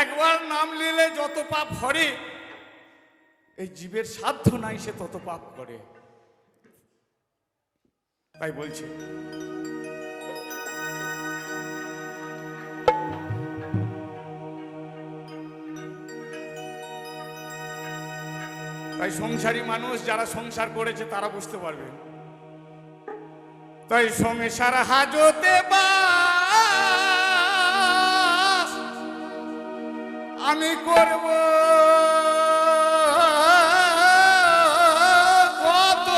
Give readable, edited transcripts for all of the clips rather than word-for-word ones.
একবার নাম নিলে যত পাপ হরে, এই জীবের সাধ্য নাই সে তত পাপ করে। তাই বলছে তাই সংসারী মানুষ যারা সংসার করেছে তারা বুঝতে পারবে। তাই সংসার হাজতে বাস আমি করব কত।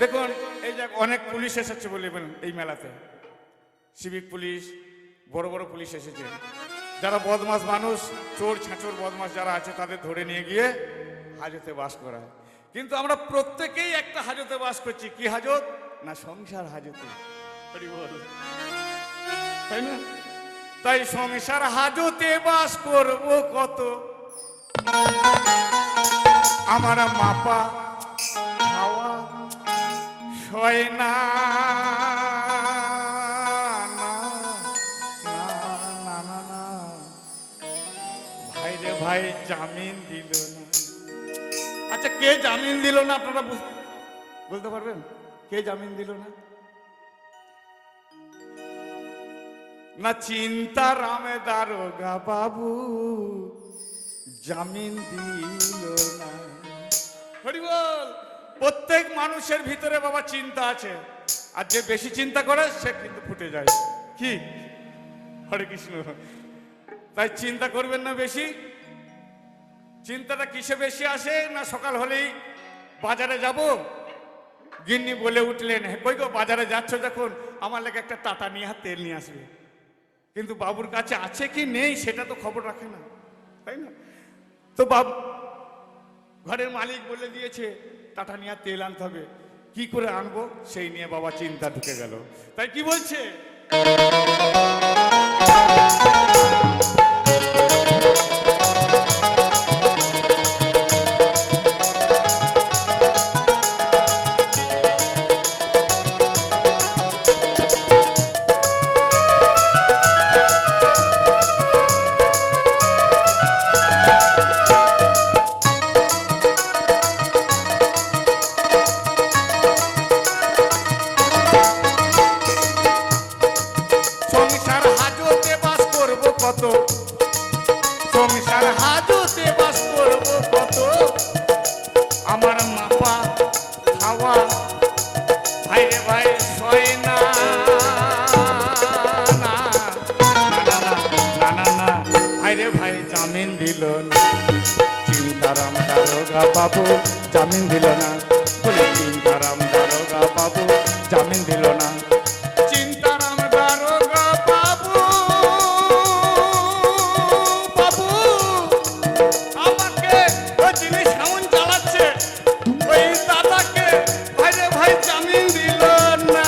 দেখুন এই যে অনেক পুলিশ এসেছে বলে এই মেলাতে, সিভিক পুলিশ, বড় বড় পুলিশ এসেছে। যারা বদমাস মানুষ, চোর ছাঁচোর বদমাস যারা আছে তাদের ধরে নিয়ে গিয়ে হাজতে বাস করায়। কিন্তু আমরা প্রত্যেকেই একটা হাজতে বাস করছি। কি হাজত? না সংসার হাজতে। তাই না? তাই সংসার হাজতে বাস করব কত, আমার মাপা খাওয়া সয় না। ভাই জামিন দিল না। আচ্ছা কে জামিন দিল না আপনারা বলতে পারবেন? কে জামিন দিল না? না চিন্তা রামে দারোগা বাবু জামিন দিল না। হরি বল। প্রত্যেক মানুষের ভিতরে বাবা চিন্তা আছে, আর যে বেশি চিন্তা করে সে কিন্তু ফুটে যায়। কি? হরে কৃষ্ণ। তাই চিন্তা করবেন না বেশি। চিন্তাটা কিসে বেশি আসে? না সকাল হলেই বাজারে যাব, গিন্নি বলে উঠলেন কই গো বাজারে যাচ্ছ যখন আমার লেগে একটা টাটা নিয়ে তেল নিয়ে আসবে। কিন্তু বাবুর কাছে আছে কি নেই সেটা তো খবর রাখে না, তাই না? তো বাবু ঘরের মালিক বলে দিয়েছে টাটা নিয়ে তেল আনতে হবে, কি করে আনবো সেই নিয়ে বাবা চিন্তা ঢুকে গেল। তাই কি বলছে? সংসার হাজতে বাস করব কত, আমার মাপা খাওয়া ভাইরে ভাই সয় না। ভাইরে ভাই জামিন দিল না। চিন্তারাম দারোগা বাবু জামিন দিল না। বলে চিন্তারাম দারোগা বাবু জামিন দিল না। চিন্তারাম দারোগা বাবু আমাকে ওই জিনিস এমন চালাচ্ছে, ওই দাদাকে ভাইরে ভাই জামিন দিল না।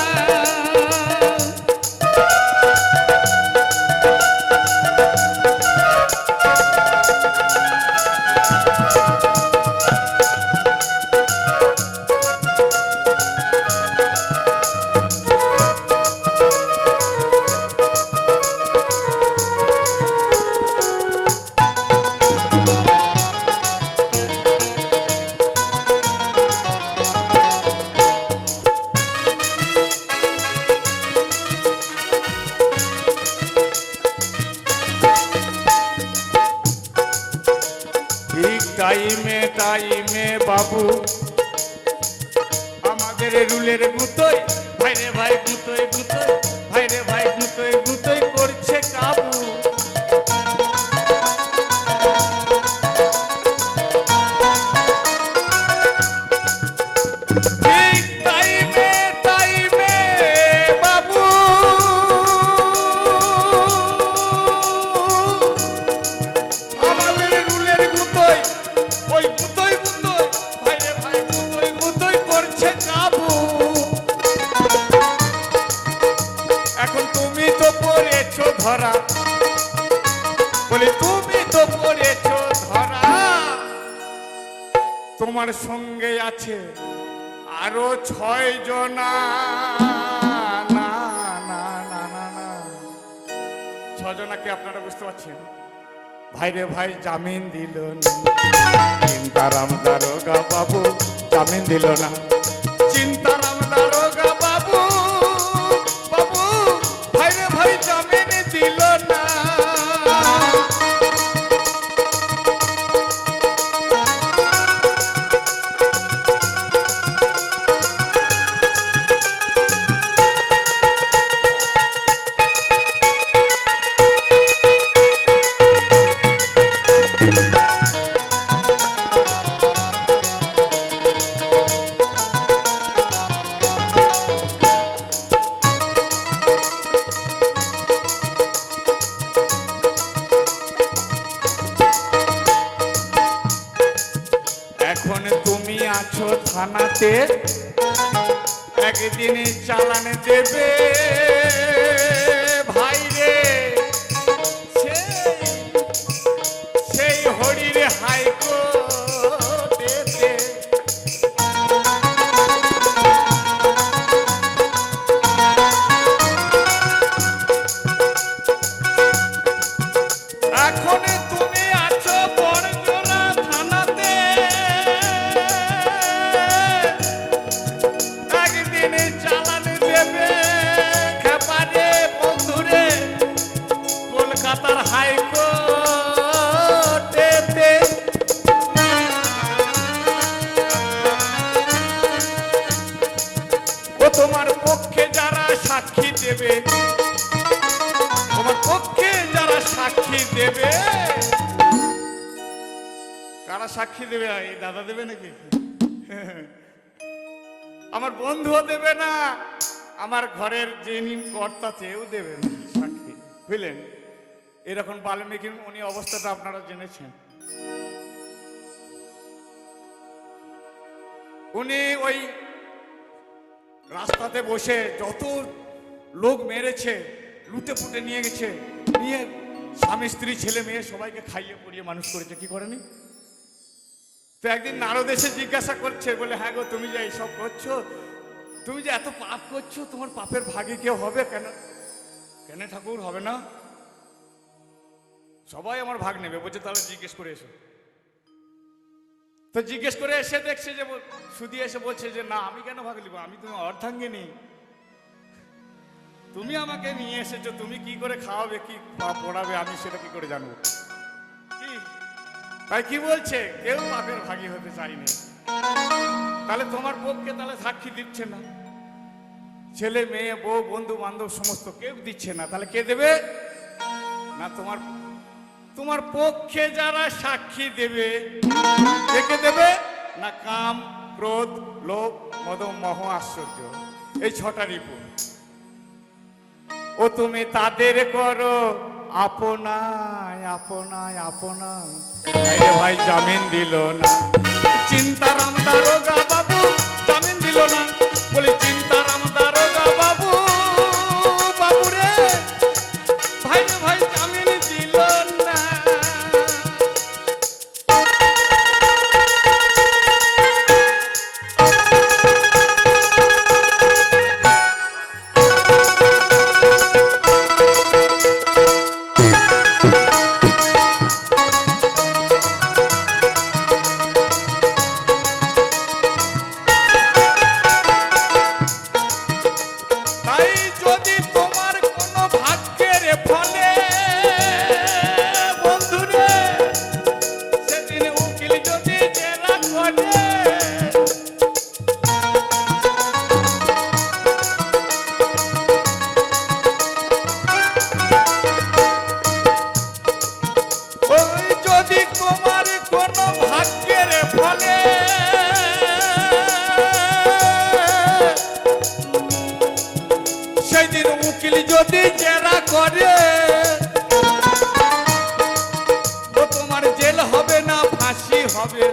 টাইমে টাইমে বাবু আমাদের রুলের গুতোই ভাইরে ভাই গুতোই গুতোই ভাইরে ভাই গুতোই গুতোই করছে কাবু। ঠিক টাইমে টাইমে বাবু আমাদের রুলের গুতোই ওই গুতোই গুতোই ভাইরে ভাই গুতোই গুতোই করছে কাবু। এখন তুমি তো পড়েছো ধরা, বলি তুমি তো পড়েছো ধরা, তোমার সঙ্গে আছে আরো 6 জনা। না না না না ছজনাকে আপনারা বুঝতে পারছেন? ভাই রে ভাই জামিন দিল না, চিন্তারাম দারোগা বাবু জামিন দিল না, চিন্তারাম দারোগা বাবু, বাবু ভাই রে ভাই জামিন দিল না। এখন তুমি আছো থানাতে, একদিন চালান দেবে ভাই রে, সেই হরির হাইকোর্টেতে। এখন তুমি আছো বড়জোড়া থানাতে, একদিন চালান দেবে খেপারে বন্ধুরে কলকাতার হাইকোর্টেতে। ও তোমার পক্ষে যারা সাক্ষী দেবে, তোমার পক্ষে যারা সাক্ষী দেবে, কারা সাক্ষী দেবে? এই দাদা দেবে নাকি? আমার বন্ধুও দেবে না, আমার ঘরের যিনি কর্তা কেউ দেবে না সাক্ষী, বুঝলেন? এরকম বাল্মীকির উনি অবস্থাটা আপনারা জেনেছেন। উনি ওই রাস্তাতে বসে যত লোক মেরেছে, লুটে পুটে নিয়ে গেছে, নিয়ে স্বামী স্ত্রী ছেলে মেয়ে সবাইকে খাইয়ে পড়িয়ে মানুষ করেছে, কি করেনি? তো একদিন নারদ এসে জিজ্ঞাসা করছে, বলে হ্যাঁ গো তুমি যে এইসব করছো, তুমি যে এত পাপ করছো, তোমার পাপের ভাগে কেউ হবে কেন? কেন ঠাকুর হবে না? সবাই আমার ভাগ নেবে। বলছে তাহলে জিজ্ঞেস করে এসো। তো জিজ্ঞেস করে এসে দেখছে যে সুদি এসে বলছে যে না আমি কেন ভাগ নিব, আমি তুমি অর্ধাঙ্গিনী, তুমি আমাকে নিয়ে এসেছো, তুমি কি করে খাওয়াবে কি পড়াবে আমি সেটা কি করে জানবো? কি তাই কি বলছে? কেউ পাপের ভাগী হতে চাইনি। তাহলে তোমার পক্ষে তাহলে সাক্ষী দিচ্ছে না, ছেলে মেয়ে বউ বন্ধু বান্ধব সমস্ত কেউ দিচ্ছে না, তাহলে কে দেবে? না তোমার পক্ষে যারা সাক্ষী দেবে, কে দেবে? না কাম, ক্রোধ, লোভ, মদ, মোহ, আশ্চর্য, এই ছটা রিপু। ও তুমি তাদের করো আপনায় আপনায় আপনায়। ভাই জামিন দিল না, চিন্তারাম দারোগা বাবু জামিন দিল না, বলে চিন্তারাম দারোগা বাবু, বাবু রে ভাই রে ভাই জামিন দিল না। যদি জেরা করে তো তোমার জেল হবে না ফাঁসি হবে,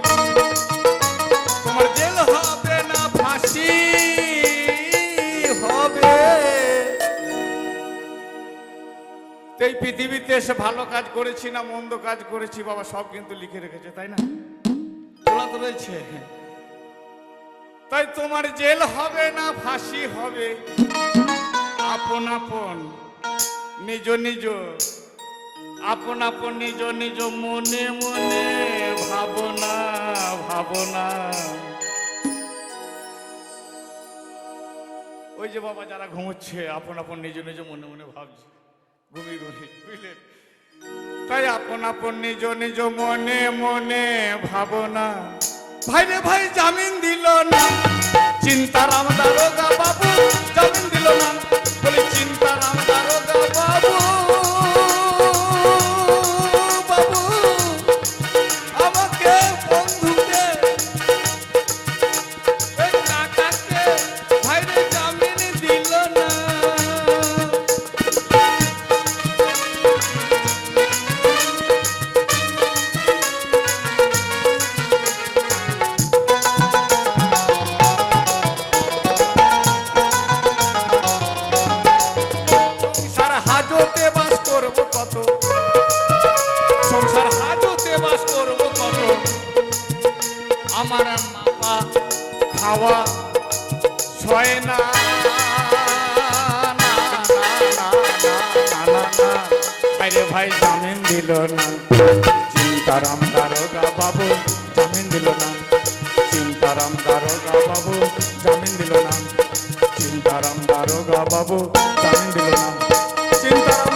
তোমার জেল হবে না ফাঁসি হবে। এই পৃথিবীতে এসে ভালো কাজ করেছি না মন্দ কাজ করেছি বাবা সব কিন্তু লিখে রেখেছে, তাই না? বলা তো রয়েছে। তাই তোমার জেল হবে না ফাঁসি হবে, আপন আপন নিজ নিজ আপন আপন নিজ নিজ মনে মনে ভাবনা ভাবনা। ওই যে বাবা যারা ঘুমোচ্ছে আপন আপন নিজ নিজ মনে মনে ভাবছে, ঘুমিয়ে ঘুমিয়ে, বুঝলেন? তাই আপন আপন নিজ নিজ মনে মনে ভাবনা। ভাই রে ভাই জামিন দিল না, চিন্তারাম দারোগা বাবু জামিন দিল না, বলি চিন্তারাম দারোগা বাবু, বাবু আমাকে বন্ধুকে কাকাকে ভাই রে জামিন দিল না। সংসার হাজতে বাস করব কত, আমার মাপা খাওয়া ছয় না। আরে ভাই জামিন দিল না, চিন্তারাম দারোগা বাবু জামিন দিল না, চিন্তারাম দারোগা বাবু জামিন দিল না, চিন্তারাম দারোগা বাবু জামিন দিল না, চিন্তারাম